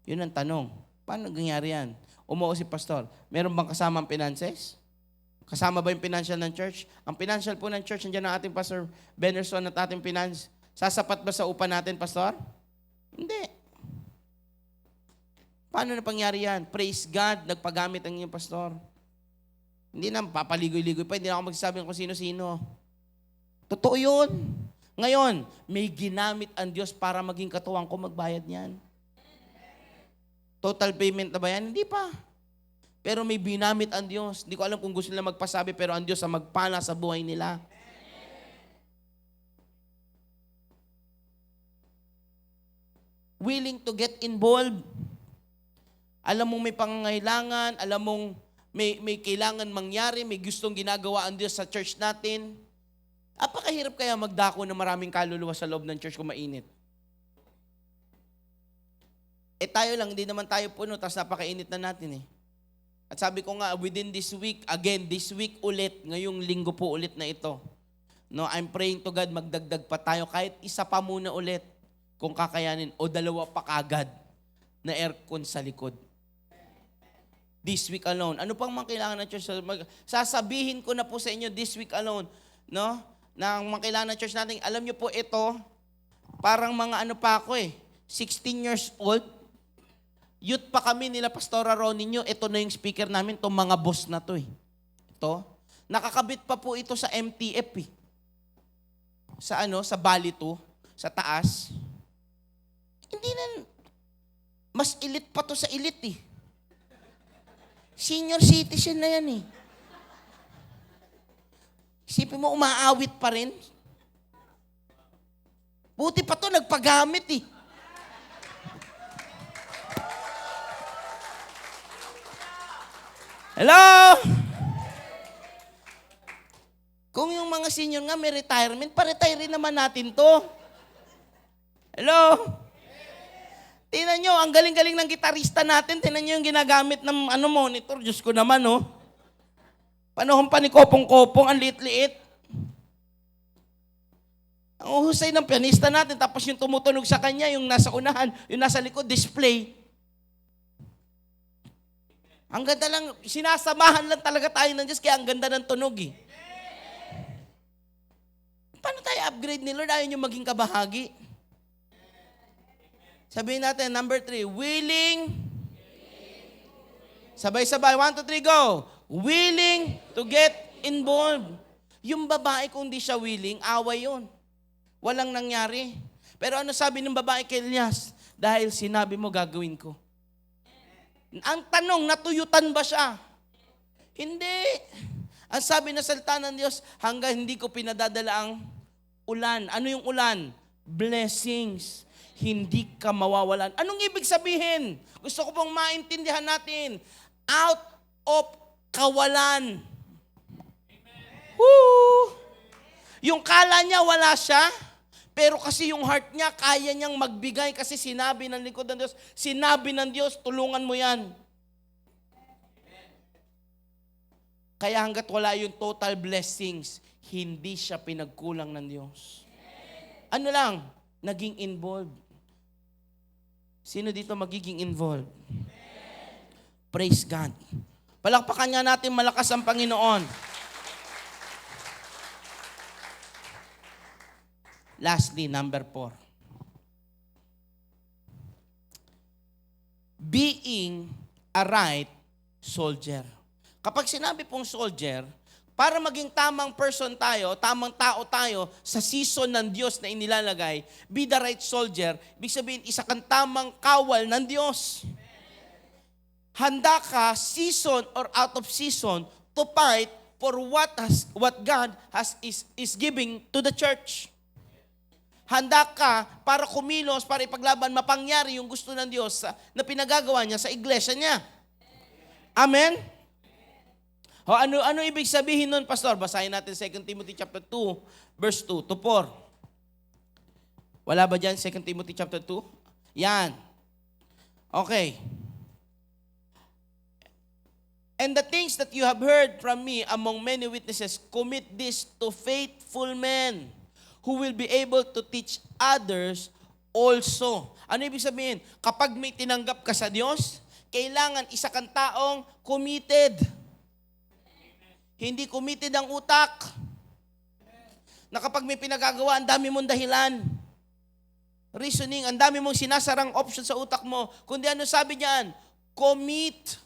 Yun ang tanong. Paano nangyari yan? Umuo si Pastor. Meron bang kasama ang finances? Kasama ba yung financial ng church? Ang financial po ng church, nandiyan ang ating Pastor Benerson at ating finance. Sasapat ba sa upa natin, Pastor? Hindi. Paano na pangyari yan? Praise God, nagpagamit ang inyong Pastor. Hindi na papaligoy-ligoy pa, hindi na ako magsasabi kung sino-sino. Totoo yun. Ngayon, may ginamit ang Diyos para maging katuwang ko magbayad niyan. Total payment na ba yan? Hindi pa. Pero may binamit ang Diyos. Hindi ko alam kung gusto nila magpasabi, pero ang Diyos ang magpala sa buhay nila. Willing to get involved. Alam mong may pangangailangan, alam mong may kailangan mangyari, may gustong ginagawa ang Diyos sa church natin. Apakahirap kaya magdako ng maraming kaluluwa sa loob ng church kung mainit. Tayo lang, hindi naman tayo puno, tapos napakainit na natin eh. At sabi ko nga, within this week, again, this week ulit, ngayong linggo po ulit na ito. No, I'm praying to God, magdagdag pa tayo, kahit isa pa muna ulit, kung kakayanin, o 2 pa kagad na aircon sa likod. This week alone. Ano pang mga kailangan ng church? Sasabihin ko na po sa inyo, this week alone, no? Na ang mga kailangan ng church natin, alam nyo po ito, parang mga ano pa ako 16 years old, youth pa kami nila Pastora Roninyo, ito na yung speaker namin, itong mga boss na to Ito. Nakakabit pa po ito sa MTF Sa Bali 2, sa taas. Hindi na, mas elite pa to sa elite Senior citizen na yan Isipin mo, umaawit pa rin. Buti pa to, nagpagamit Hello? Kung yung mga senior nga may retirement, pa-retire naman natin to. Hello? Tingnan nyo, ang galing-galing ng gitarista natin. Tingnan nyo yung ginagamit ng monitor. Diyos ko naman, Panahon pa ni Kopong-Kopong, ang liit-liit. Ang uhusay ng pianista natin, tapos yung tumutunog sa kanya, yung nasa unahan, yung nasa likod, display. Ang ganda lang, sinasamahan lang talaga tayo ng Diyos, kaya ang ganda ng tunog Paano tayo upgrade ni Lord? Ayaw nyo maging kabahagi. Sabihin natin, number 3, willing. Sabay-sabay, 1, 2, 3, go. Willing to get involved. Yung babae, kung di siya willing, away yun. Walang nangyari. Pero ano sabi ng babae kay Elias? Dahil sinabi mo, gagawin ko. Ang tanong, natuyutan ba siya? Hindi. Ang sabi na salita ng Diyos, hanggang hindi ko pinadadala ang ulan. Ano yung ulan? Blessings. Hindi ka mawawalan. Anong ibig sabihin? Gusto ko pong maintindihan natin. Out of kawalan. Woo! Yung kala niya wala siya, pero kasi yung heart niya, kaya niyang magbigay kasi sinabi ng lingkod ng Diyos, sinabi ng Diyos, tulungan mo yan. Kaya hanggat wala yung total blessings, hindi siya pinagkulang ng Diyos. Ano lang, naging involved. Sino dito magiging involved? Praise God. Palakpakan nga natin malakas ang Panginoon. Lastly, number 4. Being a right soldier. Kapag sinabi pong soldier, para maging tamang person tayo, tamang tao tayo sa season ng Diyos na inilalagay, be the right soldier, ibig sabihin, isa kang tamang kawal ng Diyos. Handa ka, season or out of season, to fight for what God is giving to the church. Handa ka para kumilos, para ipaglaban, mapangyari yung gusto ng Diyos na pinagagawa niya sa iglesia niya. Amen? O, ano ibig sabihin nun, Pastor? Basahin natin 2 Timothy chapter 2, verse 2 to 4. Wala ba dyan 2 Timothy chapter 2? Yan. Okay. And the things that you have heard from me among many witnesses, commit this to faithful men who will be able to teach others also. Ano ibig sabihin? Kapag may tinanggap ka sa Diyos, kailangan isa kang taong committed. Hindi committed ang utak. Na kapag may pinagagawa, ang dami mong dahilan. Reasoning, ang dami mong sinasarang option sa utak mo. Kundi ano sabi niyan? Commit.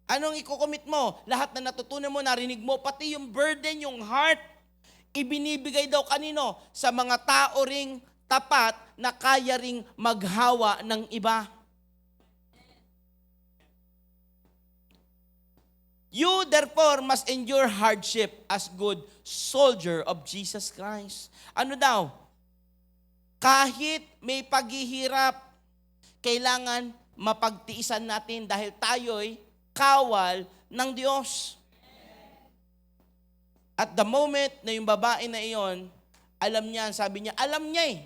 Anong i-commit mo? Lahat na natutunan mo, narinig mo, pati yung burden, yung heart, ibinibigay daw kanino? Sa mga tao ring tapat na kaya ring maghawa ng iba. You therefore must endure hardship as good soldier of Jesus Christ. Ano daw? Kahit may paghihirap, kailangan mapagtiisan natin dahil tayo'y kawal ng Diyos. At the moment na yung babae na iyon, alam niya, sabi niya, alam niya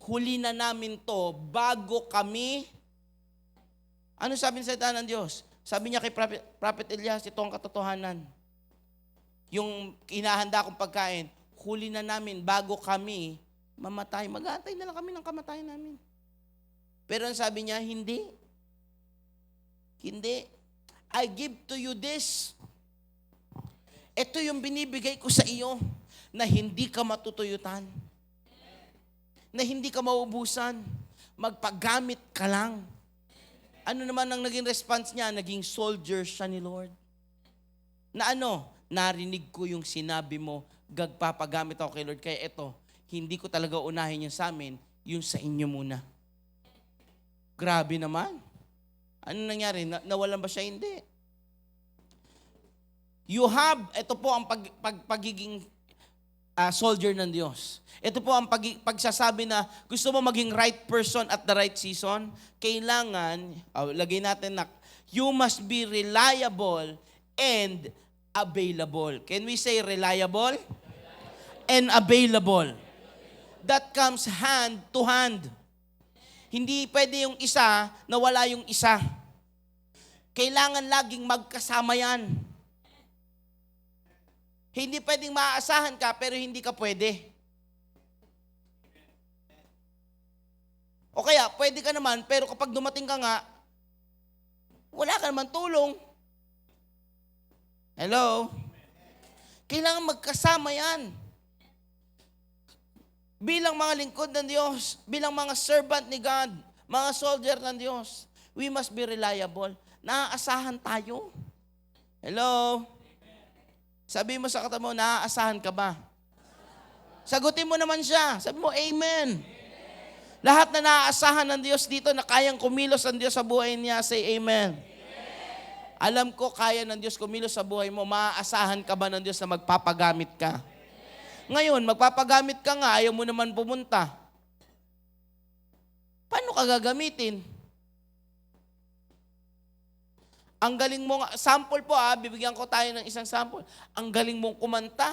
huli na namin to bago kami. Ano sabi sa salita ng Diyos? Sabi niya kay Prophet Elias, ito ang katotohanan. Yung inahanda kong pagkain, huli na namin bago kami mamatay. Mag-aantay na lang kami ng kamatayan namin. Pero ang sabi niya, hindi. Hindi. I give to you this. Ito yung binibigay ko sa iyo na hindi ka matutuyutan. Na hindi ka maubusan. Magpagamit ka lang. Ano naman ang naging response niya? Naging soldier siya ni Lord. Na ano? Narinig ko yung sinabi mo, gagpapagamit ako kay Lord. Kaya ito, hindi ko talaga unahin yung sa amin, yung sa inyo muna. Grabe naman. Ano nangyari? Nawalan ba siya? Hindi. You have, ito po ang pagiging soldier ng Diyos. Ito po ang pagsasabi na gusto mo maging right person at the right season, kailangan, lagay natin na, you must be reliable and available. Can we say reliable? And available. That comes hand to hand. Hindi pwede yung isa na wala yung isa. Kailangan laging magkasama yan. Hindi pwedeng maaasahan ka pero hindi ka pwede. O kaya, pwede ka naman pero kapag dumating ka nga, wala ka naman tulong. Hello? Kailangan magkasama yan. Bilang mga lingkod ng Diyos, bilang mga servant ni God, mga soldier ng Diyos, we must be reliable. Naaasahan tayo. Hello? Sabi mo sa katabi mo, naaasahan ka ba? Sagutin mo naman siya. Sabi mo, Amen. Lahat na naaasahan ng Diyos dito na kayang kumilos ang Diyos sa buhay niya, say Amen. Alam ko, kaya ng Diyos kumilos sa buhay mo. Maaasahan ka ba ng Diyos na magpapagamit ka? Ngayon, magpapagamit ka nga, ayaw mo naman pumunta. Paano ka gagamitin? Ang galing mo, sample po bibigyan ko tayo ng isang sample. Ang galing mong kumanta.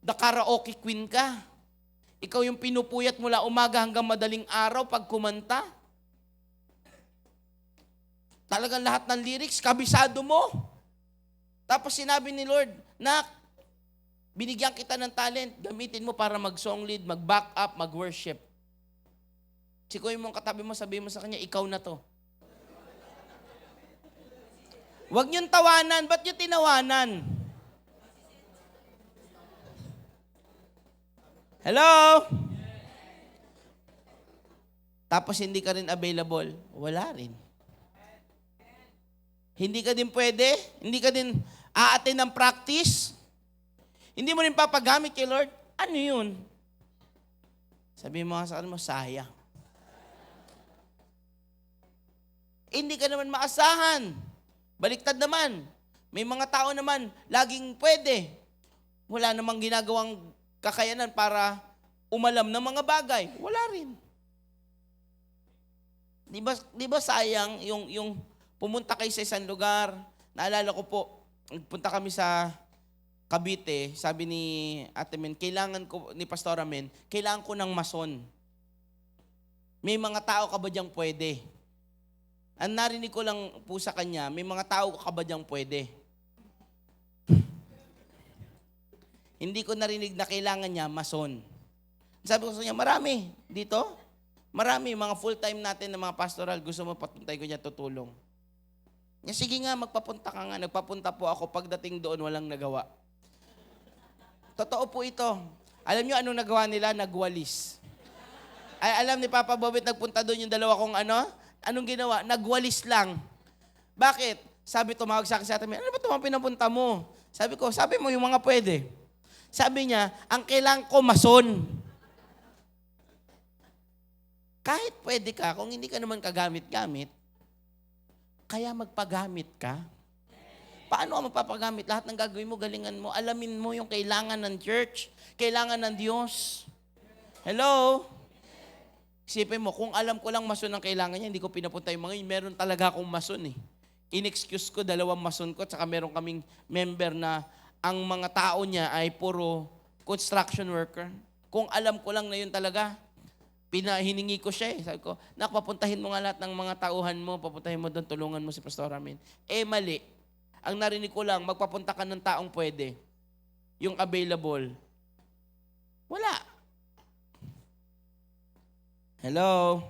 The karaoke queen ka. Ikaw yung pinupuyat mula umaga hanggang madaling araw pag kumanta. Talagang lahat ng lyrics, kabisado mo. Tapos sinabi ni Lord, Nak, Binigyan kita ng talent, gamitin mo para mag-song lead, mag-back up, mag-worship. Sikuyin mo ang katabi mo, sabihin mo sa kanya, ikaw na to. Huwag niyong tawanan. Ba't niyo tinawanan? Hello? Tapos hindi ka rin available. Wala rin. Hindi ka din pwede. Hindi ka din aatin ng practice. Hindi mo rin papagamit kay Lord. Ano yun? Sabihin mo nga sa kanila mo, sayang. Hindi ka naman maasahan. Baliktad naman. May mga tao naman, laging pwede. Wala namang ginagawang kakayanan para umalam ng mga bagay. Wala rin. Di ba sayang yung pumunta kayo sa isang lugar? Naalala ko po, nagpunta kami sa Cavite, sabi ni Ate Men, ni Pastora Men, kailangan ko ng mason. May mga tao ka ba diyang pwede? Ang narinig ko lang po sa kanya, may mga tao ka ba diyang pwede? Hindi ko narinig na kailangan niya mason. Sabi ko sa kanya, marami dito. Marami, mga full-time natin na mga pastoral, gusto mo patuntay ko niya tutulong. Niya, sige nga, magpapunta ka nga. Nagpapunta po ako, pagdating doon, walang nagawa. Totoo po ito. Alam niyo anong nagawa nila? Nagwalis. Ay, alam ni Papa Bobit, nagpunta doon yung dalawa kong anong ginawa? Nagwalis lang. Bakit? Sabi, tumawag sa akin sa atin, ano ba ito mga pinapunta mo? Sabi mo yung mga pwede. Sabi niya, ang kailangan ko mason. Kahit pwede ka, kung hindi ka naman kagamit-gamit, kaya magpagamit ka. Paano ka magpapagamit? Lahat ng gagawin mo, galingan mo, alamin mo yung kailangan ng church, kailangan ng Diyos. Hello? Isipin mo, kung alam ko lang mason ang kailangan niya, hindi ko pinapunta yung mga yun. Meron talaga akong mason eh. In-excuse ko, 2 mason ko, tsaka meron kaming member na ang mga tao niya ay puro construction worker. Kung alam ko lang na yun talaga, hiningi ko siya eh. Sabi ko, papuntahin mo nga lahat ng mga tauhan mo, papuntahin mo doon, tulungan mo si Pastor Amin. Mali. Ang narinig ko lang, magpapunta ka ng taong pwede. Yung available. Wala. Hello?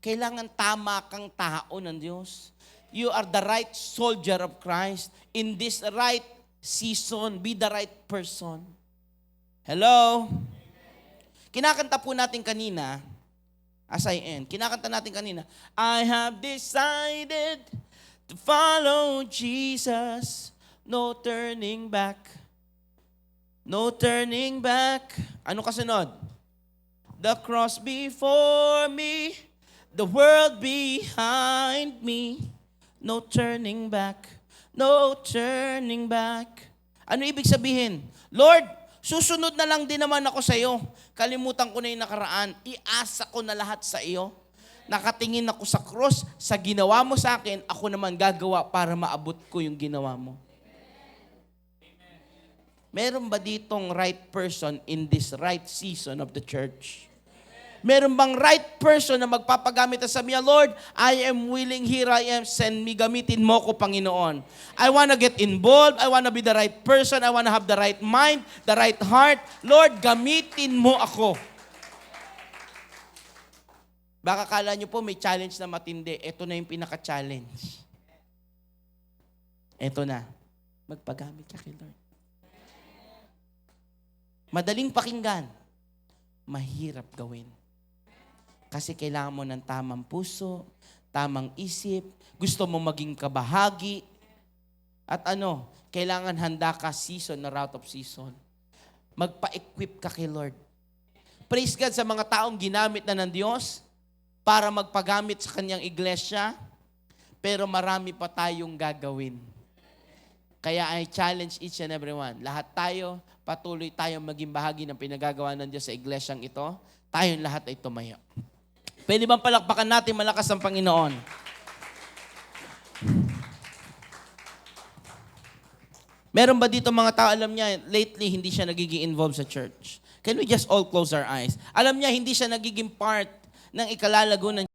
Kailangan tama kang tao ng Diyos. You are the right soldier of Christ. In this right season, be the right person. Hello? Kinakanta po natin kanina, as I end, kinakanta natin kanina, I have decided to follow Jesus, no turning back. No turning back. Ano kasunod? The cross before me, the world behind me, no turning back, no turning back. Ano ibig sabihin? Lord, susunod na lang din naman ako sa iyo. Kalimutan ko na yung nakaraan. Iasa ko na lahat sa iyo. Nakatingin ako sa cross, sa ginawa mo sa akin, ako naman gagawa para maabot ko yung ginawa mo. Meron ba ditong right person in this right season of the church? Meron bang right person na magpapagamit at sabi niya, Lord, I am willing, here I am, send me, gamitin mo ko, Panginoon. I want to get involved, I want to be the right person, I want to have the right mind, the right heart. Lord, gamitin mo ako. Baka kala nyo po may challenge na matindi. Ito na yung pinaka-challenge. Ito na. Magpagamit ka kay Lord. Madaling pakinggan. Mahirap gawin. Kasi kailangan mo ng tamang puso, tamang isip, gusto mo maging kabahagi, at kailangan handa ka season na out of season. Magpa-equip ka kay Lord. Praise God sa mga taong ginamit na ng Diyos para magpagamit sa kanyang iglesia, pero marami pa tayong gagawin. Kaya I challenge each and everyone. Lahat tayo, patuloy tayong maging bahagi ng pinagagawa ng Diyos sa iglesyang ito. Tayong lahat ay tumayo. Pwede bang palakpakan natin malakas ang Panginoon? Meron ba dito mga tao, alam niya, lately hindi siya nagiging involved sa church? Can we just all close our eyes? Alam niya, hindi siya nagiging part ng ikalalago ng